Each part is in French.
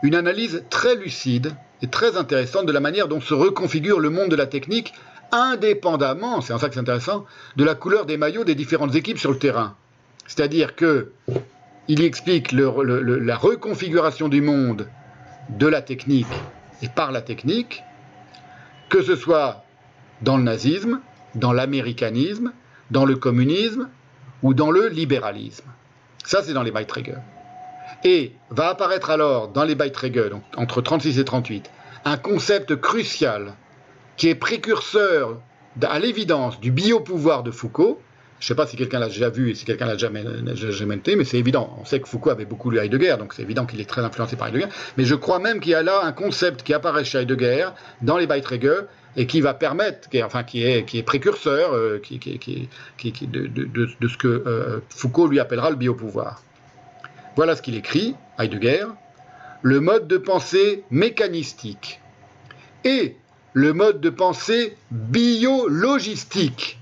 une analyse très lucide et très intéressante de la manière dont se reconfigure le monde de la technique, indépendamment, c'est en ça que c'est intéressant, de la couleur des maillots des différentes équipes sur le terrain. C'est-à-dire qu'il explique la reconfiguration du monde de la technique et par la technique, que ce soit dans le nazisme, dans l'américanisme, dans le communisme ou dans le libéralisme. Ça, c'est dans les Beiträge. Et va apparaître alors dans les Beiträge, donc entre 36 et 38, un concept crucial qui est précurseur à l'évidence du biopouvoir de Foucault. Je ne sais pas si quelqu'un l'a déjà vu et si quelqu'un l'a jamais noté, mais c'est évident. On sait que Foucault avait beaucoup lu Heidegger, donc c'est évident qu'il est très influencé par Heidegger. Mais je crois même qu'il y a là un concept qui apparaît chez Heidegger dans les Beiträge et qui va permettre, qui est précurseur de ce que Foucault lui appellera le biopouvoir. Voilà ce qu'il écrit, Heidegger, le mode de pensée mécanistique et le mode de pensée biologistique,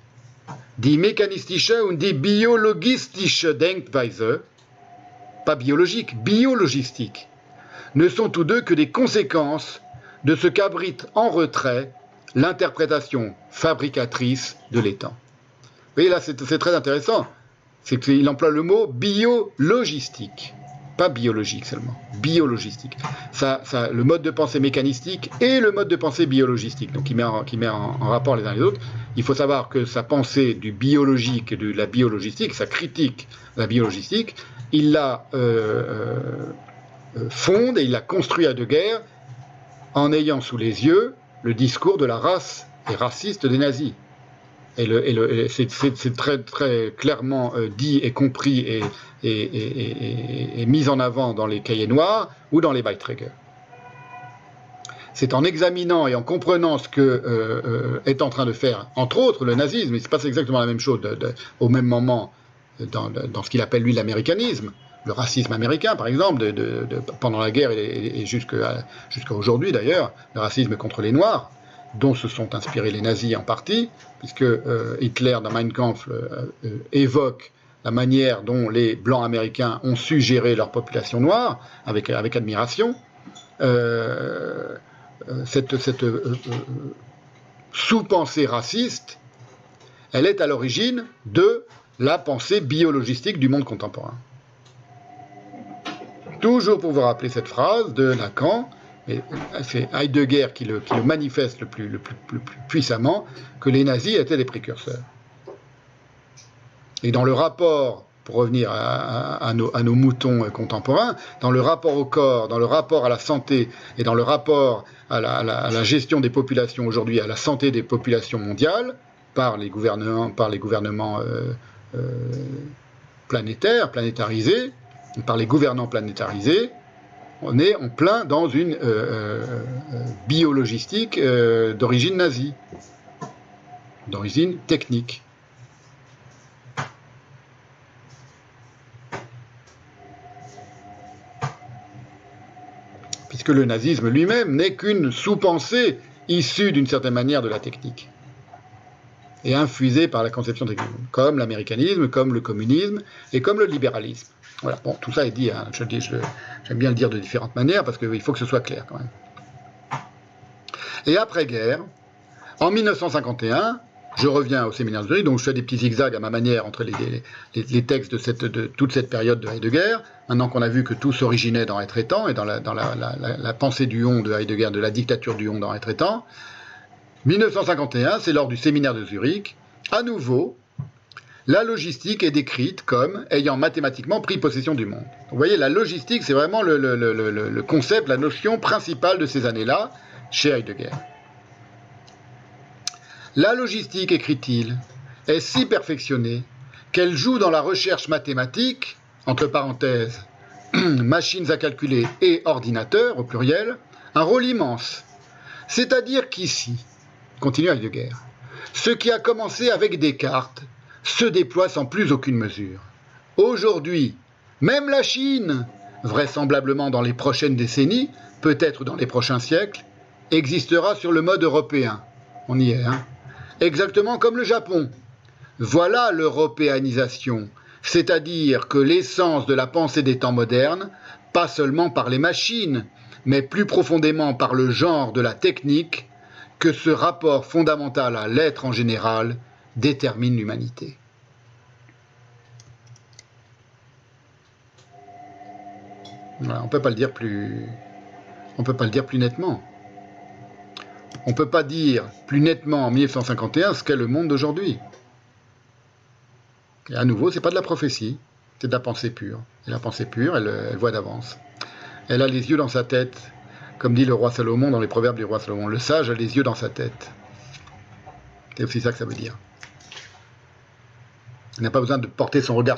die mechanistische und die biologistische Denkweise, pas biologique, biologistique, ne sont tous deux que des conséquences de ce qu'abrite en retrait l'interprétation fabricatrice de l'étant. Vous voyez là, c'est très intéressant. C'est qu'il emploie le mot biologistique, pas biologique seulement, biologistique. Le mode de pensée mécanistique et le mode de pensée biologistique, donc il met en rapport les uns les autres. Il faut savoir que sa pensée du biologique et de la biologistique, sa critique de la biologistique, il la fonde et il la construit à Heidegger en ayant sous les yeux le discours de la race et raciste des nazis. Et c'est très, très clairement dit et compris et mis en avant dans les cahiers noirs ou dans les Beiträge. C'est en examinant et en comprenant ce que est en train de faire, entre autres, le nazisme, il se passe exactement la même chose au même moment dans ce qu'il appelle lui l'américanisme, le racisme américain par exemple, pendant la guerre et jusqu'à aujourd'hui d'ailleurs, le racisme contre les Noirs, dont se sont inspirés les nazis en partie, puisque Hitler, dans Mein Kampf, évoque la manière dont les Blancs américains ont su gérer leur population noire, avec admiration. Cette sous-pensée raciste, elle est à l'origine de la pensée biologistique du monde contemporain. Toujours pour vous rappeler cette phrase de Lacan, et c'est Heidegger qui le manifeste le plus puissamment, que les nazis étaient des précurseurs. Et dans le rapport, pour revenir à nos moutons contemporains, dans le rapport au corps, dans le rapport à la santé et dans le rapport à la gestion des populations aujourd'hui, à la santé des populations mondiales, par les gouvernements planétarisés, par les gouvernants planétarisés, on est en plein dans une biologistique d'origine nazie, d'origine technique. Puisque le nazisme lui-même n'est qu'une sous-pensée issue d'une certaine manière de la technique et infusée par la conception technique, comme l'américanisme, comme le communisme et comme le libéralisme. Voilà, bon, tout ça est dit, hein. J'aime bien le dire de différentes manières parce qu'il faut que ce soit clair quand même. Et après-guerre, en 1951, je reviens au séminaire de Zurich, donc je fais des petits zigzags à ma manière entre les textes de toute cette période de Heidegger, maintenant qu'on a vu que tout s'originait dans Être étant et dans la pensée du on de Heidegger, de la dictature du on dans Être étant. 1951, c'est lors du séminaire de Zurich, à nouveau, la logistique est décrite comme ayant mathématiquement pris possession du monde. Vous voyez, la logistique, c'est vraiment le concept, la notion principale de ces années-là, chez Heidegger. La logistique, écrit-il, est si perfectionnée qu'elle joue dans la recherche mathématique, entre parenthèses, machines à calculer et ordinateurs, au pluriel, un rôle immense. C'est-à-dire qu'ici, continue Heidegger, ce qui a commencé avec Descartes se déploie sans plus aucune mesure. Aujourd'hui, même la Chine, vraisemblablement dans les prochaines décennies, peut-être dans les prochains siècles, existera sur le mode européen. On y est, hein ? Exactement comme le Japon. Voilà l'européanisation, c'est-à-dire que l'essence de la pensée des temps modernes, pas seulement par les machines, mais plus profondément par le genre de la technique que ce rapport fondamental à l'être en général détermine l'humanité. Voilà, on ne peut pas le dire plus nettement. On ne peut pas dire plus nettement en 1951 ce qu'est le monde d'aujourd'hui. Et à nouveau, ce n'est pas de la prophétie, c'est de la pensée pure. Et la pensée pure, elle voit d'avance. Elle a les yeux dans sa tête, comme dit le roi Salomon dans les proverbes du roi Salomon. Le sage a les yeux dans sa tête. C'est aussi ça que ça veut dire. Il n'a pas besoin de porter son regard